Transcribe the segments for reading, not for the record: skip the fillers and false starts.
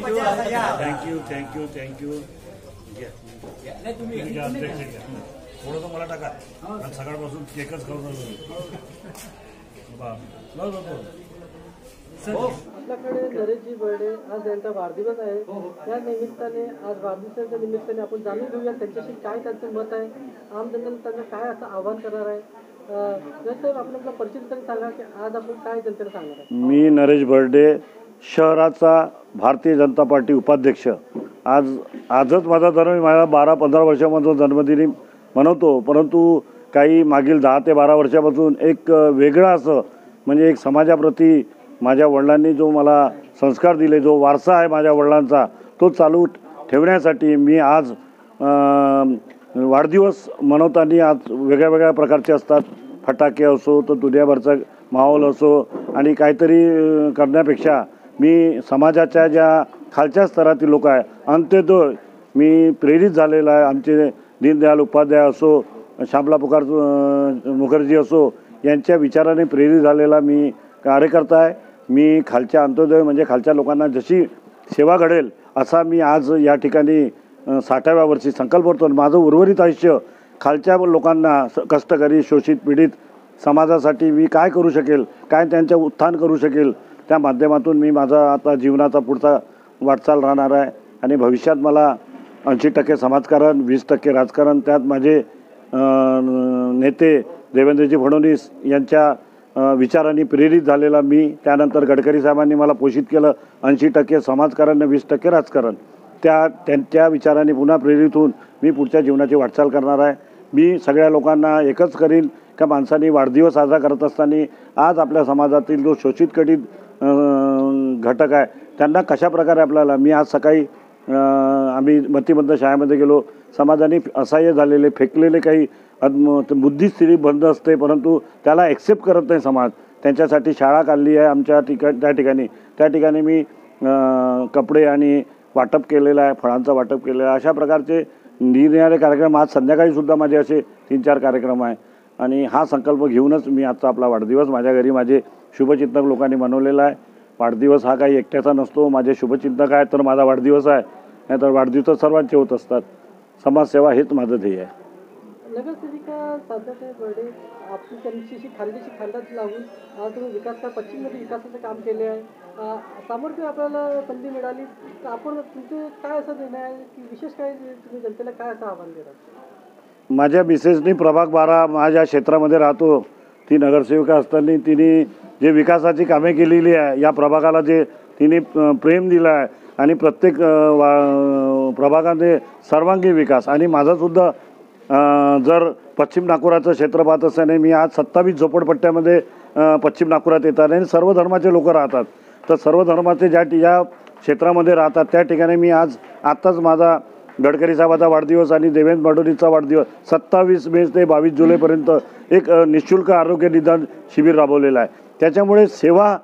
Thank you thank you thank you थोडंसं मला टाका सकाळपासून केकच खाऊन आपल्याकडे नरेशजी बर्डे आज त्यांचा वाढदिवस आहे। त्या निमित्ताने आज वाढदिवसाच्या निमित्ताने आपण जाणून घेऊया त्यांच्याशी काय त्यांचं मत आहे, आम जनतेला त्यांना काय असं आव्हान करणार आहे। जसं आपण आपला परिचय तरी सांगा की आज आपण काय जनतेला सांगणार आहे। मी नरेश बर्डे, शहराचा भारतीय जनता पार्टी उपाध्यक्ष। आजच माझा जन्म, माझ्या 12-15 वर्षांपासून जन्मदिनी मनवतो, परंतु काही मागील 10 ते 12 वर्षापासून एक वेगळा असं म्हणजे एक समाजाप्रती माझ्या वडिलांनी जो मला संस्कार दिले, जो वारसा आहे माझ्या वडिलांचा, तो चालू ठेवण्यासाठी मी आज वाढदिवस मनवताना आज वेगळ्या वेगळ्या प्रकारचे असतात। फटाके असो, तो दुनियाभरचा माहोल असो, आणि काहीतरी करण्यापेक्षा मी समाजाच्या ज्या खालच्या स्तरातील लोक आहे, अंत्योदय मी प्रेरित झालेला आहे। आमचे दीनदयाल उपाध्याय असो, श्यामला पुकार मुखर्जी असो, यांच्या विचाराने प्रेरित झालेला मी कार्यकर्ता आहे। मी खालच्या अंत्योदय म्हणजे खालच्या लोकांना जशी सेवा घडेल असा मी आज या ठिकाणी 60व्या वर्षी संकल्प करतो। माझं उर्वरित आयुष्य खालच्या लोकांना, कष्टकरी शोषित पीडित समाजासाठी मी काय करू शकेल, काय त्यांचे उत्थान करू शकेल, त्या माध्यमातून मी माझा आता जीवनाचा पुढचा वाटचाल राहणार आहे। आणि भविष्यात मला 80% समाजकारण, 20% राजकारण, त्यात माझे नेते देवेंद्रजी फडणवीस यांच्या विचारांनी प्रेरित झालेला मी, त्यानंतर गडकरी साहेबांनी मला पोषित केलं 80% समाजकारण, 20% राजकारण, त्यांच्या विचारांनी पुन्हा प्रेरित होऊन मी पुढच्या जीवनाची वाटचाल करणार आहे। मी सगळ्या लोकांना एकच करीन का माणसांनी वाढदिवस साजरा करत असताना आज आपल्या समाजातील जो शोषित कडित घटक आहे त्यांना कशाप्रकारे आपल्याला, मी आज सकाळी आम्ही मतिमंद शाळेमध्ये गेलो, समाजाने असहाय्य झालेले फेकलेले काही बुद्धिस्थिती बंद असते, परंतु त्याला ॲक्सेप्ट करत नाही समाज, त्यांच्यासाठी शाळा काढली आहे आमच्या त्या ठिकाणी मी कपडे आणि वाटप केलेलं आहे, फळांचं वाटप केलेलं आहे। अशा प्रकारचे निरनिराळे कार्यक्रम आज संध्याकाळीसुद्धा माझे असे 3-4 कार्यक्रम आहे। आणि हा संकल्प घेऊनच मी आजचा आपला वाढदिवस माझ्या घरी माझे शुभचिंतक लोकांनी मनवलेला आहे। वाढदिवस हा काही एकट्याचा नसतो, माझे शुभचिंतक आहे तर माझा वाढदिवस आहे, नाहीतर वाढदिवस सर्वांचे होत असतात। समाजसेवा हेच माझं ध्येय आहे। नगरसेविका साध्याताई बर्डे, आपण त्यांच्याशी खांद्याशी लावून तुम्ही पश्चिममध्ये विकासाचं काम केले आहे। सामर्थ्य आपल्याला संधी मिळाली तर आपण तुमचे काय असं देणं आहे की विशेष काय तुम्ही जनतेला काय असं आव्हान देणार? माझ्या मिसेसनी प्रभाग 12 माझ्या क्षेत्रामध्ये राहतो, ती नगरसेविका असताना तिने जे विकासाची कामे केलेली आहे, या प्रभागाला जे तिने प्रेम दिलं आहे आणि प्रत्येक प्रभागामध्ये सर्वांगीण विकास, आणि माझासुद्धा जर पश्चिम नागपुराचं क्षेत्र पाहत असताना मी आज 27 झोपडपट्ट्यामध्ये पश्चिम नागपुरात येतात आणि सर्व धर्माचे लोक राहतात, तर सर्व धर्माचे ज्या क्षेत्रामध्ये राहतात त्या ठिकाणी मी आत्ताच माझा गडकरी साहेबाचा वाढदिवस आणि देवेंद्र फडणवीसचा वाढदिवस 27 मे ते 22 जुलैपर्यंत एक निःशुल्क आरोग्य निदान शिबिर राबवलेलं आहे। त्याच्यामुळे सेवा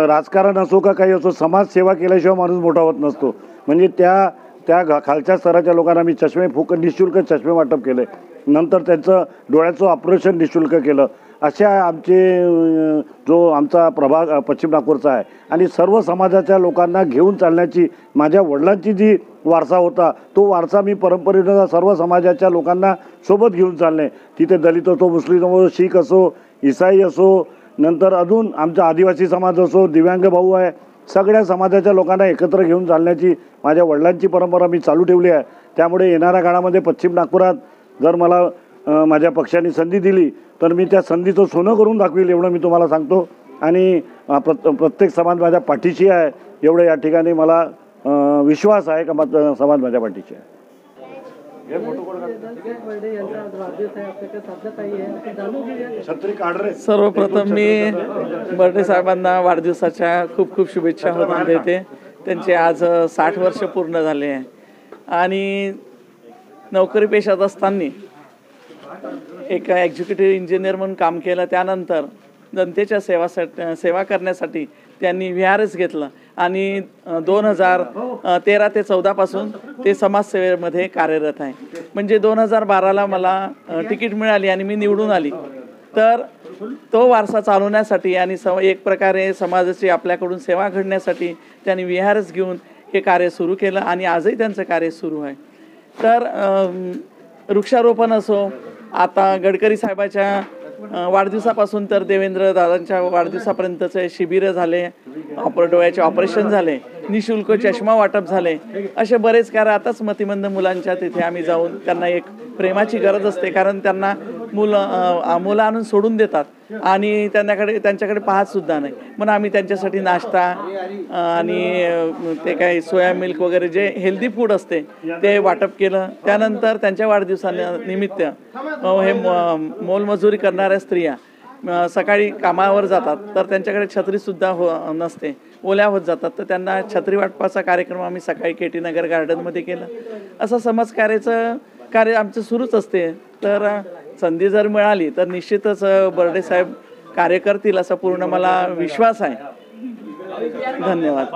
राजकारण असो का काही असो, समाजसेवा केल्याशिवाय माणूस मोठा होत नसतो। म्हणजे त्या खालच्या स्तराच्या लोकांना मी निःशुल्क चष्मे वाटप केले, नंतर त्यांचं डोळ्याचं ऑपरेशन निःशुल्क केलं। अशा आमचा प्रभाग पश्चिम नागपूरचा आहे आणि सर्व समाजाच्या लोकांना घेऊन चालण्याची माझ्या वडिलांची जी वारसा होता, तो वारसा मी परंपरेनं सर्व समाजाच्या लोकांना सोबत घेऊन चालणे। तिथे दलित असो, मुस्लिम असो, शीख असो, ईसाई असो, नंतर अजून आमचा आदिवासी समाज असो, दिव्यांग भाऊ आहे, सगळ्या समाजाच्या लोकांना एकत्र घेऊन चालण्याची माझ्या वडिलांची परंपरा मी चालू ठेवली आहे। त्यामुळे येणाऱ्या काळामध्ये पश्चिम नागपुरात जर मला माझ्या पक्षाने संधी दिली तर मी त्या संधीचं सोनं करून दाखवेल, एवढं मी तुम्हाला सांगतो। आणि प्रत्येक समाज माझ्या पाठीशी आहे, एवढं या ठिकाणी मला विश्वास आहे का समाज माझ्या पाठीशी आहे। सर्वप्रथम मी बर्डे साहेबांना वाढदिवसाच्या खूप खूप शुभेच्छा देते। त्यांचे आज 60 वर्ष पूर्ण झाले आहे आणि नोकरी पेशात असताना एक एक्झिक्युटिव्ह इंजिनियर म्हणून काम केलं। त्यानंतर जनतेच्या सेवा करण्यासाठी त्यांनी VRS घेतलं आणि 2013 ते 14 पासून ते समाजसेवेमध्ये कार्यरत आहे। म्हणजे 2012ला मला तिकीट मिळाली आणि मी निवडून आली, तर तो वारसा चालवण्यासाठी आणि एक प्रकारे समाजाची आपल्याकडून सेवा घडण्यासाठी त्यांनी VRS घेऊन हे कार्य सुरू केलं आणि आजही त्यांचं कार्य सुरू आहे. तर वृक्षारोपण असो, आता गडकरी साहेबाच्या वाढदिवसापासून तर देवेंद्र दादांच्या वाढदिवसापर्यंतचे शिबिरं झाले, डोळ्याचे ऑपरेशन झाले, निशुल्क चष्मा वाटप झाले, असे बरेच कार्य. आताच मतिमंद मुलांच्या तिथे आम्ही जाऊन त्यांना एक प्रेमाची गरज असते, कारण त्यांना मुलं आणून सोडून देतात आणि त्यांच्याकडे पाहतसुद्धा नाही. म्हणून आम्ही त्यांच्यासाठी नाश्ता आणि ते काही सोया मिल्क वगैरे जे हेल्दी फूड असते ते वाटप केलं. त्यानंतर त्यांच्या वाढदिवसानिमित्त हे मोलमजुरी करणाऱ्या स्त्रिया सकाळी कामावर जातात, तर त्यांच्याकडे छत्रीसुद्धा नसते, ओल्या होत जातात, तर त्यांना छत्री वाटपाचा कार्यक्रम आम्ही सकाळी केटी नगर गार्डनमध्ये केला. असं समाजकार्याचं कार्य आमचं सुरूच असते. तर संधी जर मिळाली तर निश्चितच बर्डे साहेब कार्य करतील असा पूर्ण मला विश्वास आहे. धन्यवाद.